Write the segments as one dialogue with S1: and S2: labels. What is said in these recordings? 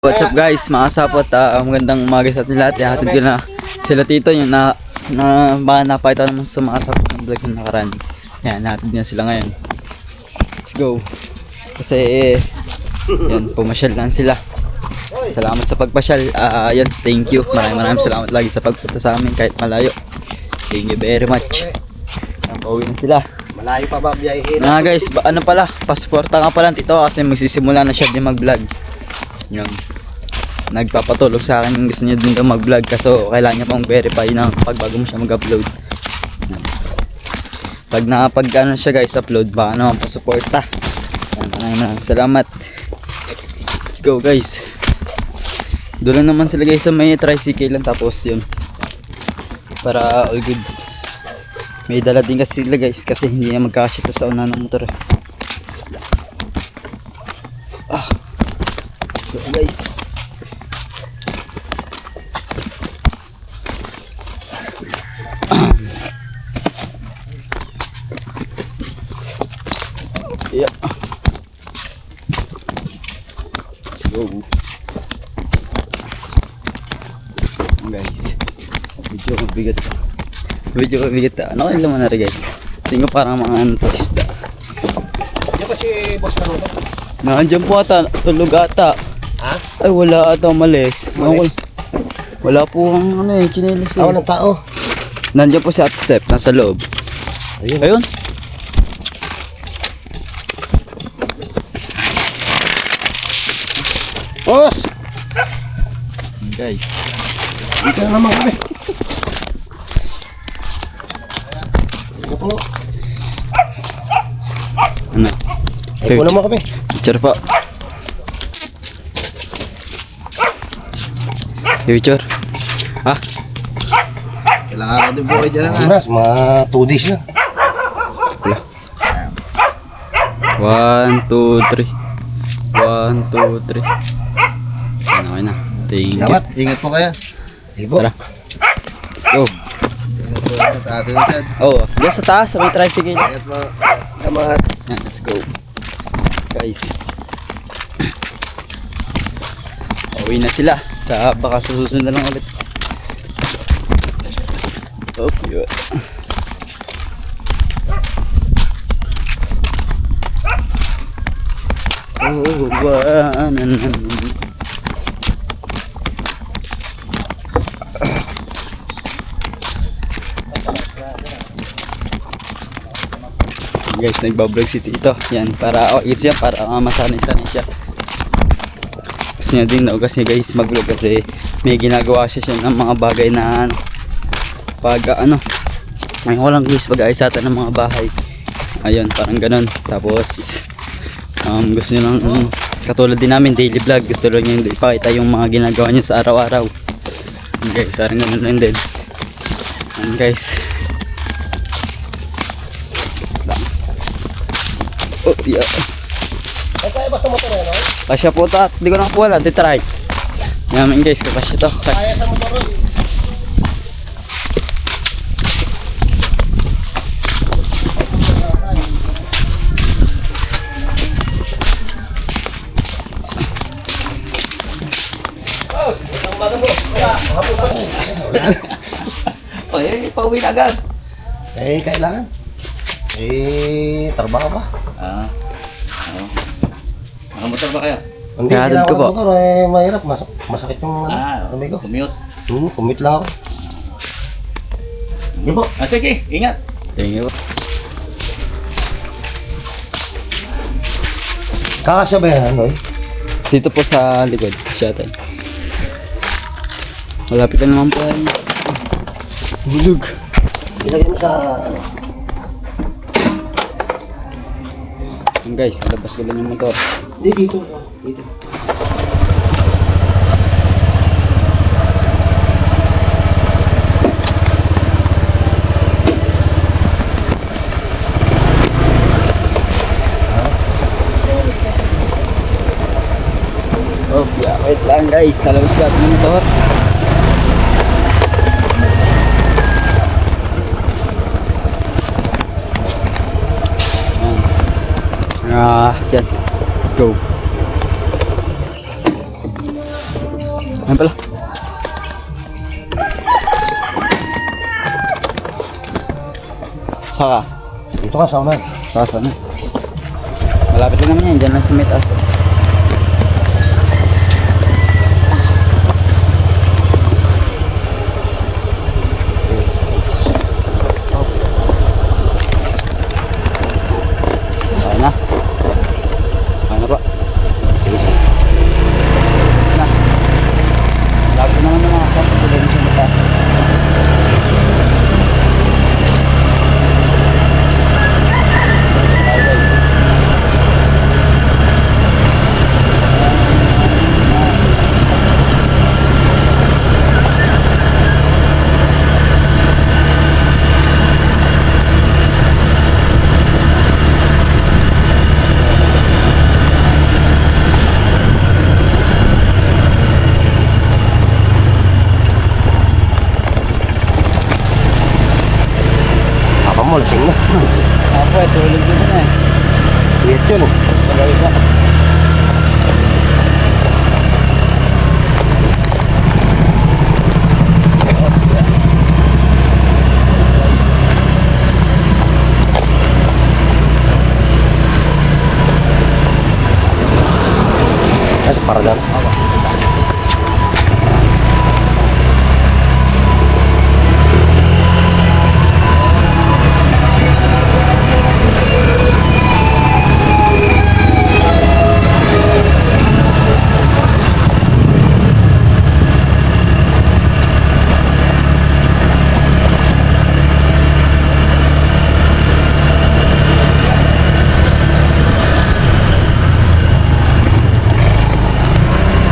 S1: What's up guys, mga sapot, magandang umaga sa ating lahat. Ihatid ko na sila tito yung baka napakita naman sa mga sapot ng vlog yung nakaraan. Yan, ihatid na sila ngayon. Let's go. Kasi yan, pumasyal lang sila. Salamat sa pagpasyal. Yan, thank you. Maraming salamat lagi sa pagpunta sa amin kahit malayo. Thank you very much. Pauwi na sila.
S2: Malayo pa ba biyahin?
S1: Guys, ano pala, pasporta nga pala tito kasi magsisimula na siya din mag-vlog. Yung nagpapatulog sa akin, gusto niya din daw mag-vlog kaso kailangan niya pang verify ng pagbago mo siya mag-upload. Pag nakapag-ano siya guys, upload ba naman pasuporta. Maraming salamat. Let's go guys. Doon naman sila guys sa may tricycle lang, tapos yun para all good. May dala din kasi sila guys kasi hindi na magkasya to sa una ng motor. So guys, yeah. Let's go guys. Medyo mabigat ano kayo naman na rin guys. Tingnan parang mga ano to isda.
S2: Hindi pa si boss na ito?
S1: Nandiyan po ata, tulog ata.
S2: Ha?
S1: Ay wala ata, umalis. Wala po ang ano chinelas eh.
S2: Walang tao.
S1: Nandiyan po si Ate Step, nasa loob. Ayun.
S2: Boss!
S1: Guys.
S2: Dito na naman kami. Ito.
S1: Ano?
S2: Ay, kuha naman kami.
S1: Picture po. Picture. Ha?
S2: Kailangan din po kayo dyan na. Mga 2 days na.
S1: 1, 2, 3. 1, 2, 3. Okay na. Thank you.
S2: Salamat. Ingat po kaya. Ibo.
S1: Tara. Let's go.
S2: Ingat po sa tato dyan.
S1: Oh, diyan sa taas, sa may tricycle.
S2: Ingat po. Salamat.
S1: Yan, let's go. Guys. Uwi na sila. Baka sa susunod na lang ulit. Oh, yun. Oh, guys, nagbablog si Tito. Yan, para it's yan, para masanay-sanay siya. Gusto niya din na kasi guys mag-vlog kasi may ginagawa siya ng mga bagay na pag may walang guys pag-ayos ata ng mga bahay. Ayun, parang ganun. Tapos gusto niya lang katulad din namin daily vlog, gusto lang niya ipakita yung mga ginagawa niya sa araw-araw. Guys, parang ganun lang din. Guys, oh, yeah.
S2: Ay, kaya ba sa motor yan, no?
S1: Kasya po ito, hindi ko na po wala, try. Yaman guys, kakasya to.
S2: Kaya sa motor rin.
S1: Pauwi na agad.
S2: Eh, kailangan. Trabaho ba?
S1: Nakamotor ba kayo?
S2: Hindi,
S1: Kaya
S2: kailangan
S1: ko po.
S2: ng motor. Mahirap. Masakit yung amigo.
S1: Commute.
S2: Commute lang ako. Hindi po.
S1: Sige, ingat. Thank you.
S2: Kakasya ba yan, Noy?
S1: Dito po sa likod, siya tayo. Malapit na naman po ay bulog.
S2: Ilagay mo sa...
S1: Yung guys, labas ko lang yung motor.
S2: Hindi, dito. Dito.
S1: Oh, yeah, wait lang guys, talabas natin yung motor. Yan. Let's go. Ayun pala. Saka?
S2: Dito ka, sa unan.
S1: Saka na. Malapit lang naman yan. Diyan lang sa may taas. Okay na. Okay na po.
S2: Sige, sige.
S1: Tapos na. Malapit na naman ng mga kasama. Pwede sa may taas. Okay guys.
S2: Papa mo, lasing na.
S1: Ako eh, tulog din na eh.
S2: Wait yun eh.
S1: Tagawin na.
S2: Ay, sa paradan.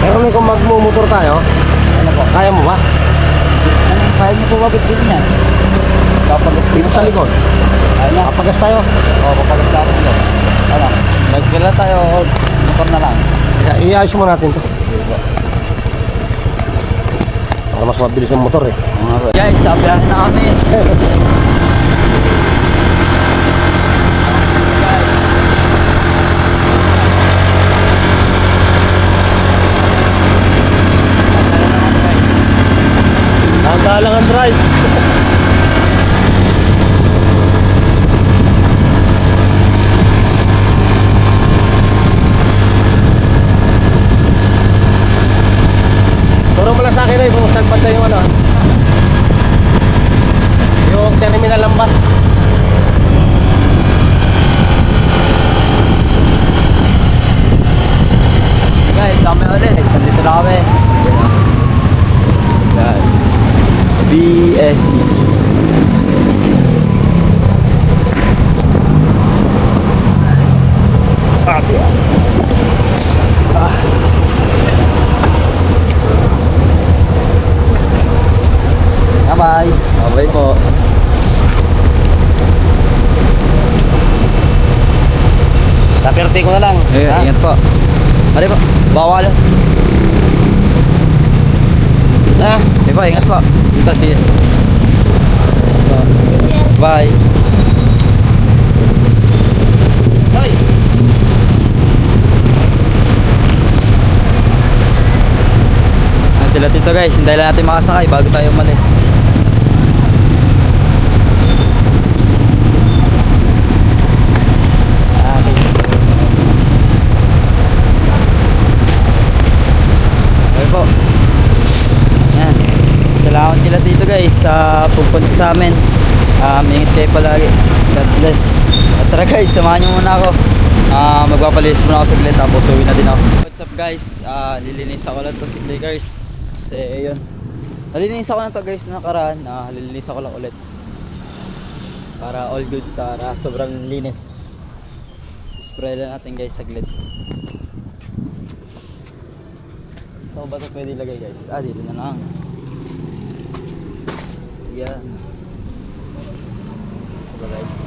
S2: Pero may kung magmumotor tayo,
S1: Ano po?
S2: kaya mo ba?
S1: Anong kaya niyo po mabit din yan? Papagas
S2: Dito sa likod.
S1: Kaya na.
S2: Papagas tayo.
S1: Oo, papagas lang ito. Ano? Bicycle lang tayo o motor na lang?
S2: Iayos mo natin to.
S1: Sige po.
S2: Para mas mabilis yung motor eh.
S1: Guys, sabihan na kami.
S2: Nakalang ang drive. Turo mo lang sa akin eh, kung saan banda yung ano. Yung terminal ng bus.
S1: Guys, kami ulit. Guys, nandito na kami. Yan. BSC. Sabi ah.
S2: Bye-bye.
S1: Bye po.
S2: Sa perte ko na lang. Ha?
S1: Ingat po. Pare po, bawal.
S2: Ha?
S1: Di po, ingat po. Ito si... Bye.
S2: Hoy!
S1: Sila tito guys, hintayin lang natin makasakay bago tayo umalis. Okay po. Yan. Salamat kila dito guys sa pupunta sa amin. Ingat kayo palagi. God bless. At tara guys, samahan nyo muna ako. Magpapalinis muna ako saglit tapos uwi na din ako. What's up guys? Lilinis ako lang to si Clickers. Kasi ayun. Nalinis ako na to guys na nakaraan. Lilinis ako lang ulit. Para all good sa sobrang linis. Spray lang natin guys saglit. Saan ba ito pwede ilagay guys? Dito na lang. Yan. Ito guys.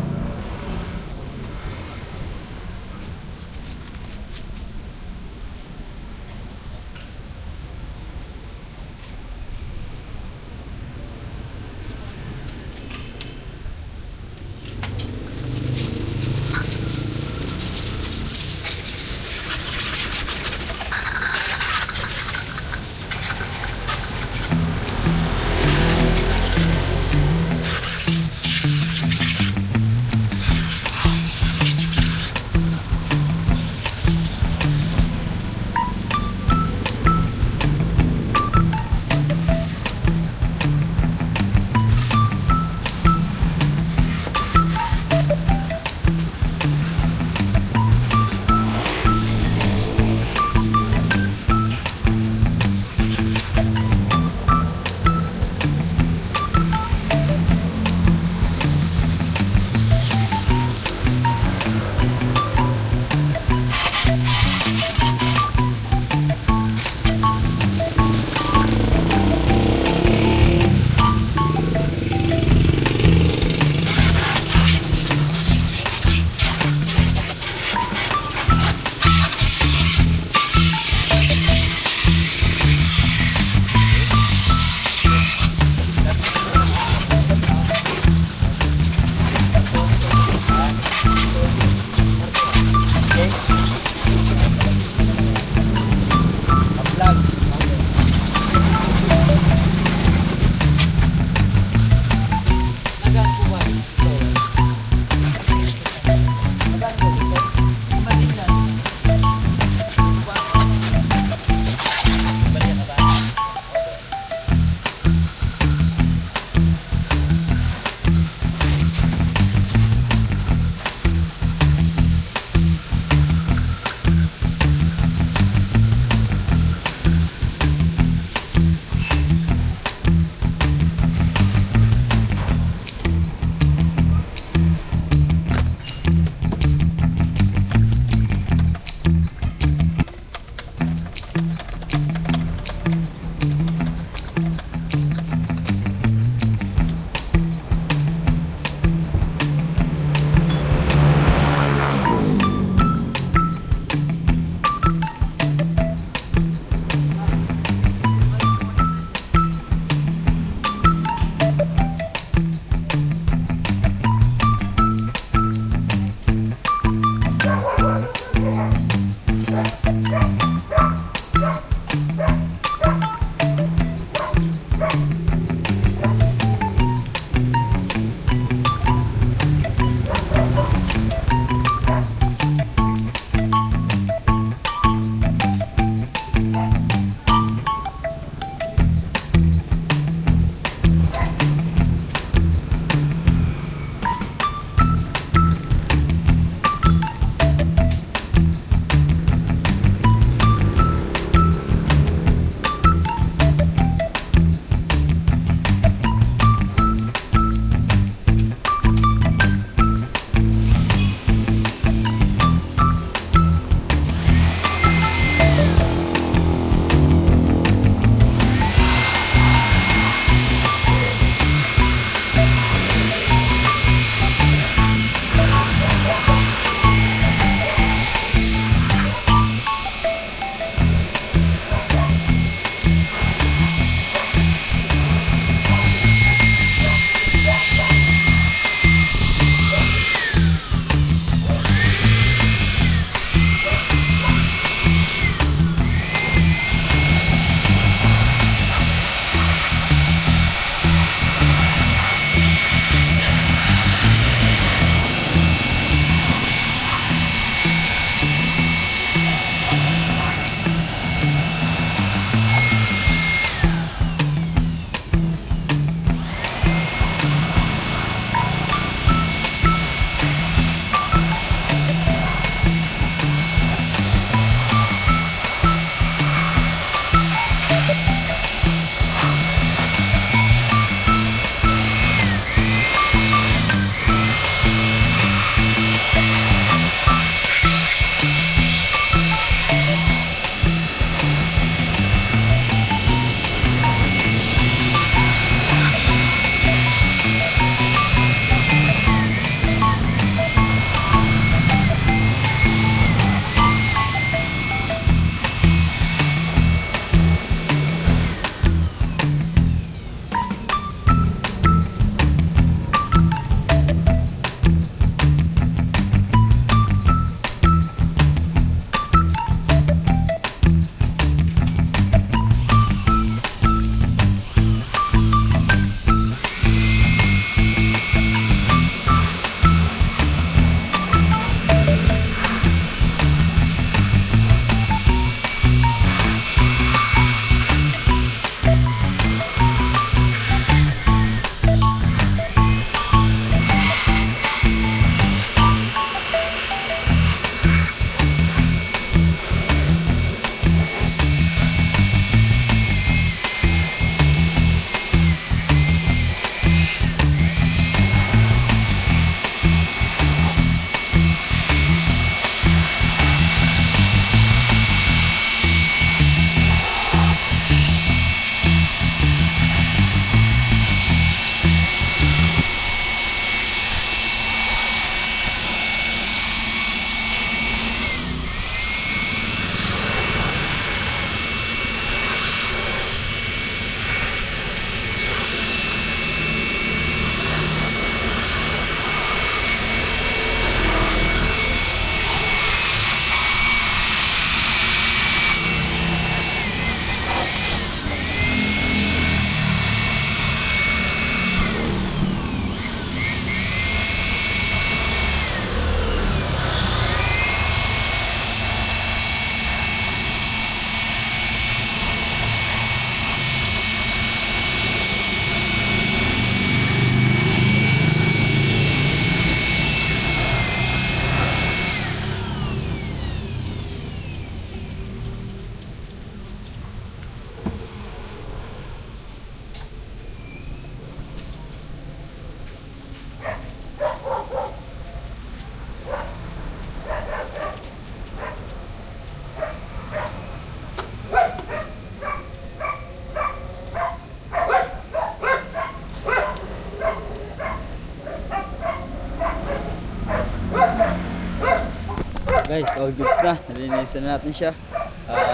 S1: guys, all goods na. Nalinisan na natin siya.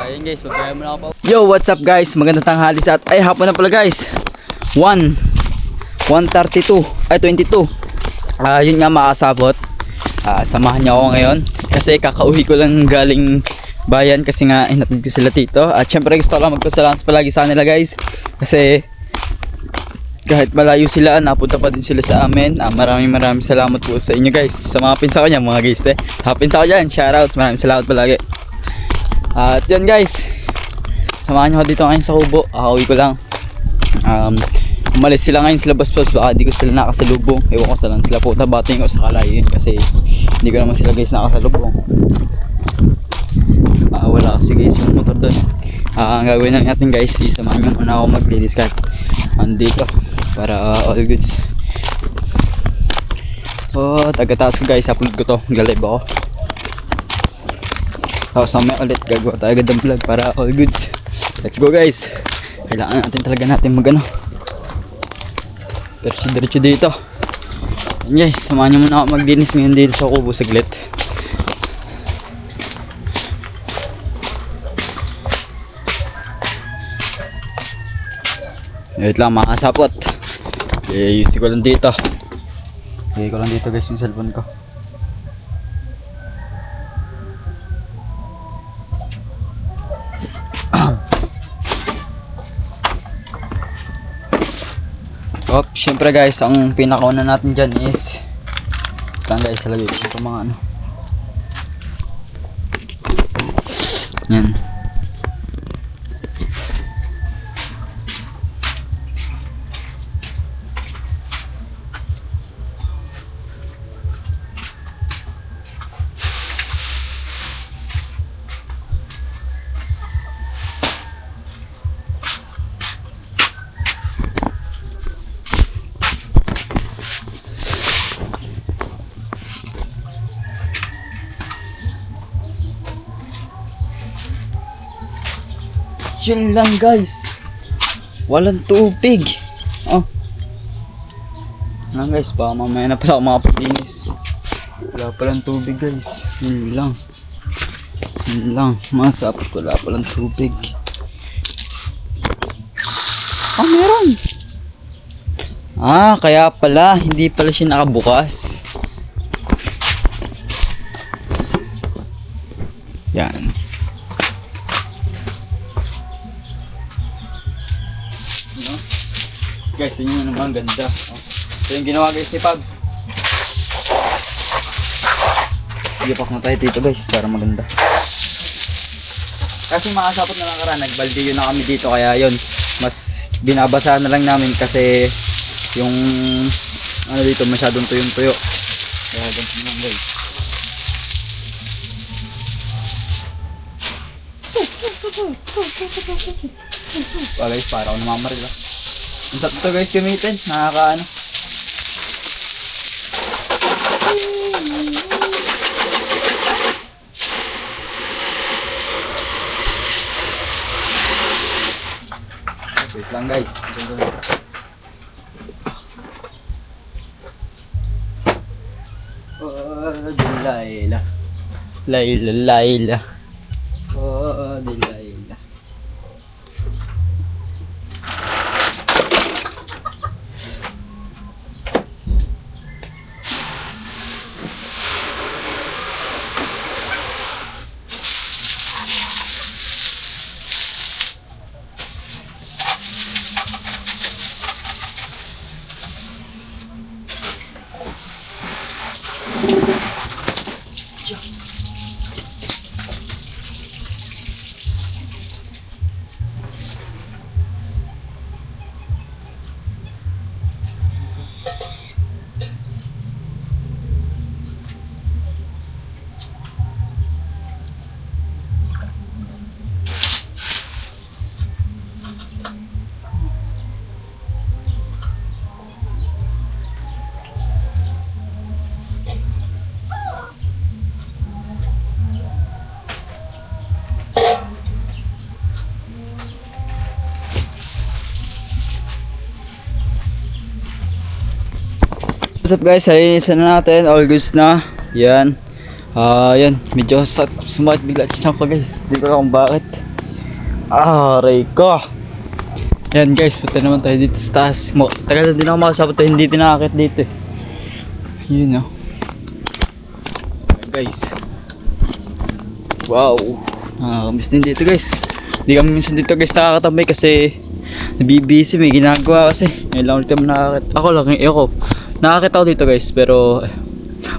S1: Yun guys, pagkaya mo na ako pa. Yo, what's up guys? Magandang tanghali sa ay hapon na pala guys. 1:32 ay 22. Yun nga makasabot. Samahan niyo ako ngayon kasi kakauwi ko lang galing bayan kasi nga inatid ko sila tito. At syempre gusto ko lang magpasalamat palagi sa kanila guys kasi kahit malayo sila, napunta pa din sila sa amin. Maraming salamat po sa inyo guys. Sa mga pinsa ko niya, mga guys pinsa ko dyan, shoutout, maraming salamat palagi. At yun guys, samahan nyo ko dito ngayon sa Kubo. Uuwi ko lang. Umalis sila ngayon sila Basbas, baka di ko sila nakasalubong. Ewan ko saan sila po, tabating ko sa kalayo yun kasi hindi ko naman sila guys nakasalubong. Wala kasi guys yung motor doon. Ang gagawin lang natin guys, isamahan nyo muna ako maglinis kahit andito para all goods. Taga-taas ko guys, upload ko to, mag-live ako. Tapos mamaya ulit gagawa tayo agad ng vlog para all goods. Let's go guys. Kailangan natin magano diretso dito. And guys, samahan nyo muna ako maglinis ngayon dito sa Kubo saglit. Wait lang, makasapot. Use ko lang dito. Lagay ko lang dito guys yung cellphone ko. Syempre guys, ang pinakauna natin dyan is lang guys, lagay ko ito mga ano. Yan. Yun lang guys, walang tubig. Lang guys, baka mamaya na pala ako makapaglinis. Wala palang tubig guys. Yun lang, masapot, wala palang tubig. Meron. Kaya pala hindi pala siya nakabukas. Yan. Guys, tingnan nyo naman, ganda. Ito yung ginawa guys ni Pabs. Iyapak na tayo dito guys, para maganda. Kasi makasapot na lang karaan, nagbalde yun na kami dito. Kaya yun, mas binabasahan na lang namin kasi yung ano dito masyadong tuyong-tuyo. Kaya ganun lang guys. Guys, para ako namamaril ah. Ang sarap ito guys gamitin, nakakaano. Wait lang guys. Laila. Laila. Laila. What's up guys, halinisan na natin, all goods na. Yan. Yan, medyo sumakit bigla siya ko guys. Di ko alam kung bakit. Aray ko. Yan guys, punta naman tayo dito sa taas. Tagal na din ako makasabot tayo, hindi tinakakit dito eh. Yun o. Guys. Wow. Nakakamiss din dito guys. Hindi kami minsan dito guys nakakatambay kasi nabibisi, may ginagawa kasi. Ngayon lang ulit kami nakakit. Ako lang, ako. Nakakit ako dito guys, pero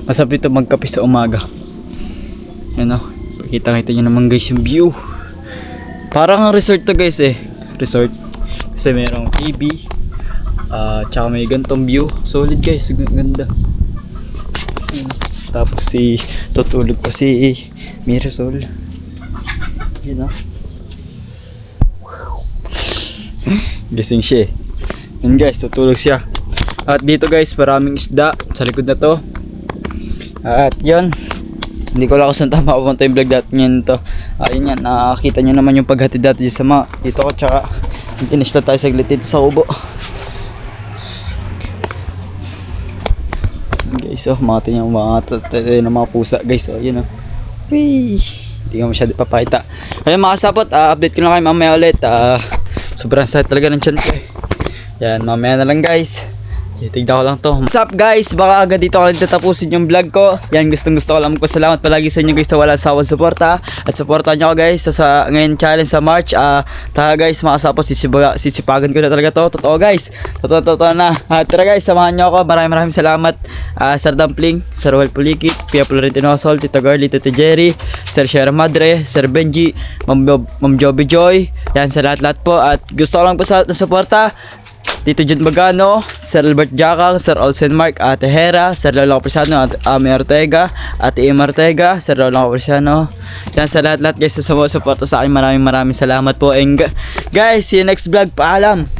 S1: masarap dito magkape sa umaga. Yan o. Pakita-kita nyo naman guys yung view. Parang resort to guys eh. Resort. Kasi mayroong TV. Tsaka may gantong view. Solid guys. Ganda. Tapos tutulog pa si Mirasol. Yan o. Gising siya eh. Yan guys, tutulog siya. At dito guys, maraming isda sa likod na to. At yun, hindi ko lang kung saan tama pupunta yung vlog dati ngayon to. Ayun yan, nakakita nyo naman yung paghatid dati sa mga dito ko, tsaka inista tayo saglit dito sa ubo. Guys, mga tingnan ng mga pusa guys, yun o. Whee! Hindi ko masyado papakita. Kaya mga sapot, update ko na kayo mamaya ulit. Sobrang sad talaga ng tiyan ko eh. Yan, mamaya na lang guys. Titignan ko lang to. What's up guys? Baka agad dito ako nagtatapusin yung vlog ko. Yan, gustong gusto ko lang magpasalamat palagi sa inyo guys na wala sawang suporta. At supportan nyo ako guys sa ngayon challenge sa March. Taga guys, makasapos sisipagan ko na talaga to. Totoo guys. Totoo na. Tara guys, samahan nyo ako. Maraming salamat. Sir Dumpling, Sir Roel Pulikit, Pia Florentino Sol, Tito Girlie, Tito Jerry, Sir Sierra Madre, Sir Benji, Ma'am Joby Joy. Yan sa lahat-lahat po. At gusto ko lang po sa suporta. Tito Jun Bagano, Sir Albert Jacang, Sir Olsen Mark, Ate Hera, Sir Lola Capriciano, Ate Amy Ortega, Ate Ima Ortega, Sir Lola Capriciano. Yan sa lahat-lahat guys sa sumusuporta sa akin. Maraming salamat po. And guys, see you next vlog. Paalam!